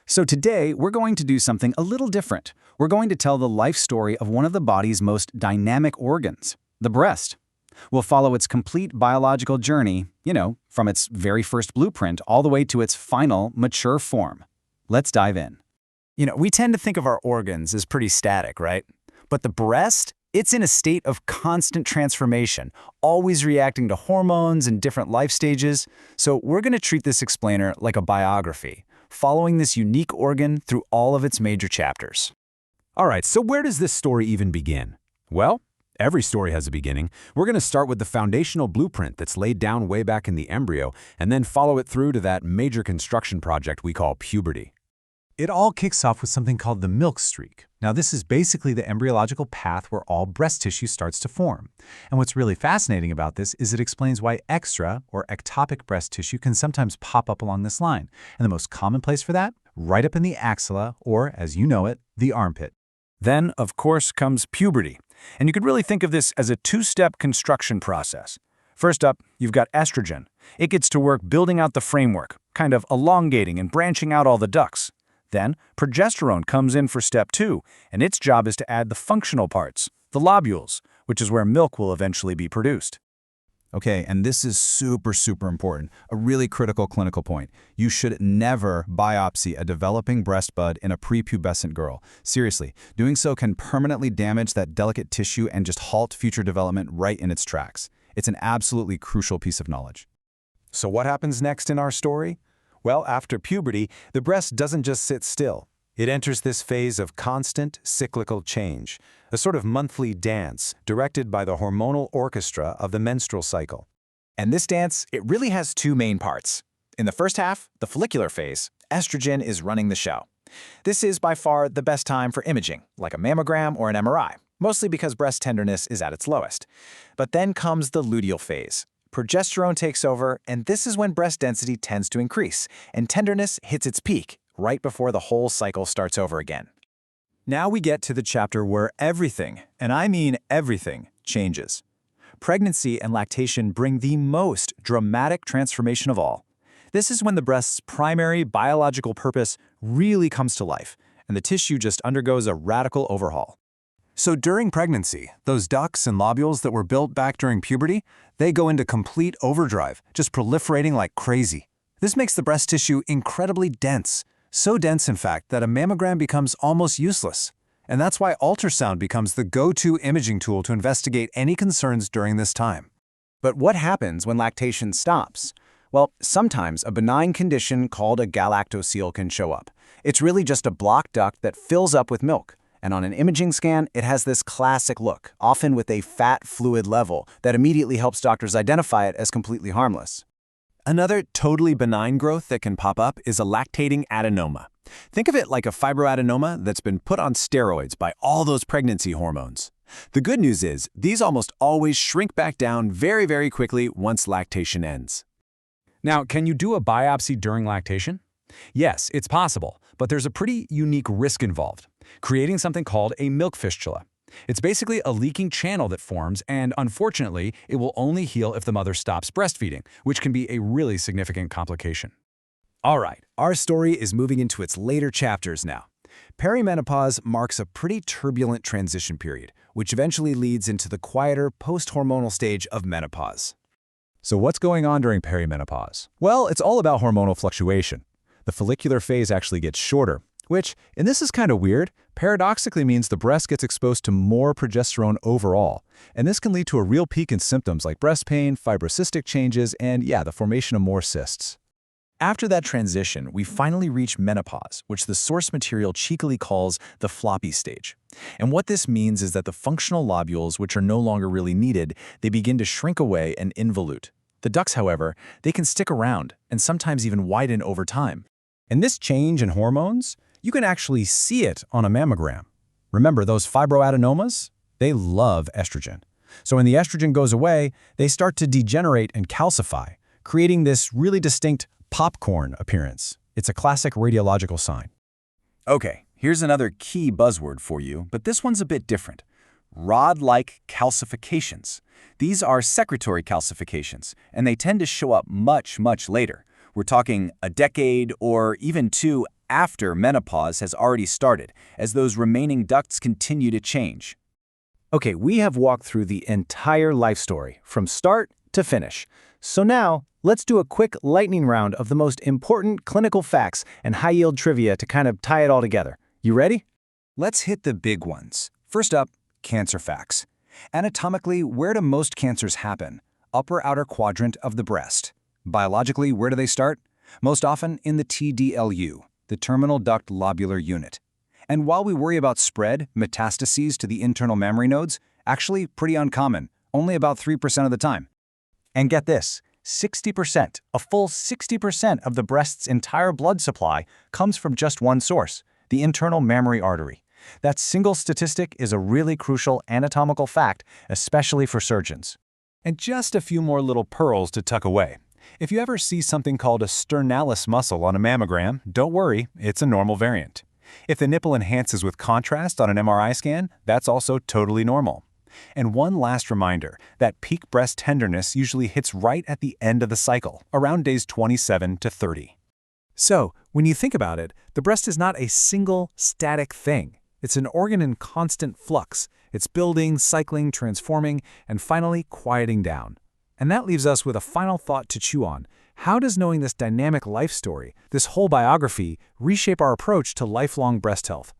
So today, we're going to do something a little different. We're going to tell the life story of one of the body's most dynamic organs, the breast. We'll follow its complete biological journey, from its very first blueprint all the way to its final, mature form. Let's dive in. We tend to think of our organs as pretty static, right? But the breast, it's in a state of constant transformation, always reacting to hormones and different life stages. So we're going to treat this explainer like a biography, following this unique organ through all of its major chapters. All right, so where does this story even begin? Well, every story has a beginning. We're going to start with the foundational blueprint that's laid down way back in the embryo, and then follow it through to that major construction project we call puberty. It all kicks off with something called the milk streak. Now, this is basically the embryological path where all breast tissue starts to form. And what's really fascinating about this is it explains why extra or ectopic breast tissue can sometimes pop up along this line. And the most common place for that? Right up in the axilla, or as you know it, the armpit. Then, of course, comes puberty. And you could really think of this as a two-step construction process. First up, you've got estrogen. It gets to work building out the framework, kind of elongating and branching out all the ducts. Then, progesterone comes in for step 2, and its job is to add the functional parts, the lobules, which is where milk will eventually be produced. Okay, and this is super important, a really critical clinical point. You should never biopsy a developing breast bud in a prepubescent girl. Seriously, doing so can permanently damage that delicate tissue and just halt future development right in its tracks. It's an absolutely crucial piece of knowledge. So what happens next in our story? Well, after puberty, the breast doesn't just sit still. It enters this phase of constant, cyclical change, a sort of monthly dance directed by the hormonal orchestra of the menstrual cycle. And this dance, it really has two main parts. In the first half, the follicular phase, estrogen is running the show. This is by far the best time for imaging, like a mammogram or an MRI, mostly because breast tenderness is at its lowest. But then comes the luteal phase. Progesterone takes over, and this is when breast density tends to increase, and tenderness hits its peak, right before the whole cycle starts over again. Now we get to the chapter where everything, and I mean everything, changes. Pregnancy and lactation bring the most dramatic transformation of all. This is when the breast's primary biological purpose really comes to life, and the tissue just undergoes a radical overhaul. So during pregnancy, those ducts and lobules that were built back during puberty, they go into complete overdrive, just proliferating like crazy. This makes the breast tissue incredibly dense. So dense, in fact, that a mammogram becomes almost useless. And that's why ultrasound becomes the go-to imaging tool to investigate any concerns during this time. But what happens when lactation stops? Well, sometimes a benign condition called a galactocele can show up. It's really just a blocked duct that fills up with milk. And on an imaging scan, it has this classic look, often with a fat fluid level that immediately helps doctors identify it as completely harmless. Another totally benign growth that can pop up is a lactating adenoma. Think of it like a fibroadenoma that's been put on steroids by all those pregnancy hormones. The good news is, these almost always shrink back down very quickly once lactation ends. Now, can you do a biopsy during lactation? Yes, it's possible, but there's a pretty unique risk involved, creating something called a milk fistula. It's basically a leaking channel that forms, and unfortunately, it will only heal if the mother stops breastfeeding, which can be a really significant complication. All right, our story is moving into its later chapters now. Perimenopause marks a pretty turbulent transition period, which eventually leads into the quieter post-hormonal stage of menopause. So what's going on during perimenopause? Well, it's all about hormonal fluctuation. The follicular phase actually gets shorter, which, and this is kind of weird, paradoxically means the breast gets exposed to more progesterone overall. And this can lead to a real peak in symptoms like breast pain, fibrocystic changes, and the formation of more cysts. After that transition, we finally reach menopause, which the source material cheekily calls the floppy stage. And what this means is that the functional lobules, which are no longer really needed, they begin to shrink away and involute. The ducts, however, they can stick around and sometimes even widen over time. And this change in hormones, you can actually see it on a mammogram. Remember, those fibroadenomas? They love estrogen. So when the estrogen goes away, they start to degenerate and calcify, creating this really distinct popcorn appearance. It's a classic radiological sign. Okay, here's another key buzzword for you, but this one's a bit different. Rod-like calcifications. These are secretory calcifications, and they tend to show up much later. We're talking a decade or even 2 after menopause has already started, as those remaining ducts continue to change. Okay, we have walked through the entire life story, from start to finish. So now, let's do a quick lightning round of the most important clinical facts and high-yield trivia to kind of tie it all together. You ready? Let's hit the big ones. First up, cancer facts. Anatomically, where do most cancers happen? Upper outer quadrant of the breast. Biologically, where do they start? Most often in the TDLU, the terminal duct lobular unit. And while we worry about spread, metastases to the internal mammary nodes, actually pretty uncommon, only about 3% of the time. And get this, 60%, a full 60% of the breast's entire blood supply comes from just one source, the internal mammary artery. That single statistic is a really crucial anatomical fact, especially for surgeons. And just a few more little pearls to tuck away. If you ever see something called a sternalis muscle on a mammogram, don't worry, it's a normal variant. If the nipple enhances with contrast on an MRI scan, that's also totally normal. And one last reminder, that peak breast tenderness usually hits right at the end of the cycle, around days 27 to 30. So, when you think about it, the breast is not a single, static thing. It's an organ in constant flux. It's building, cycling, transforming, and finally quieting down. And that leaves us with a final thought to chew on. How does knowing this dynamic life story, this whole biography, reshape our approach to lifelong breast health?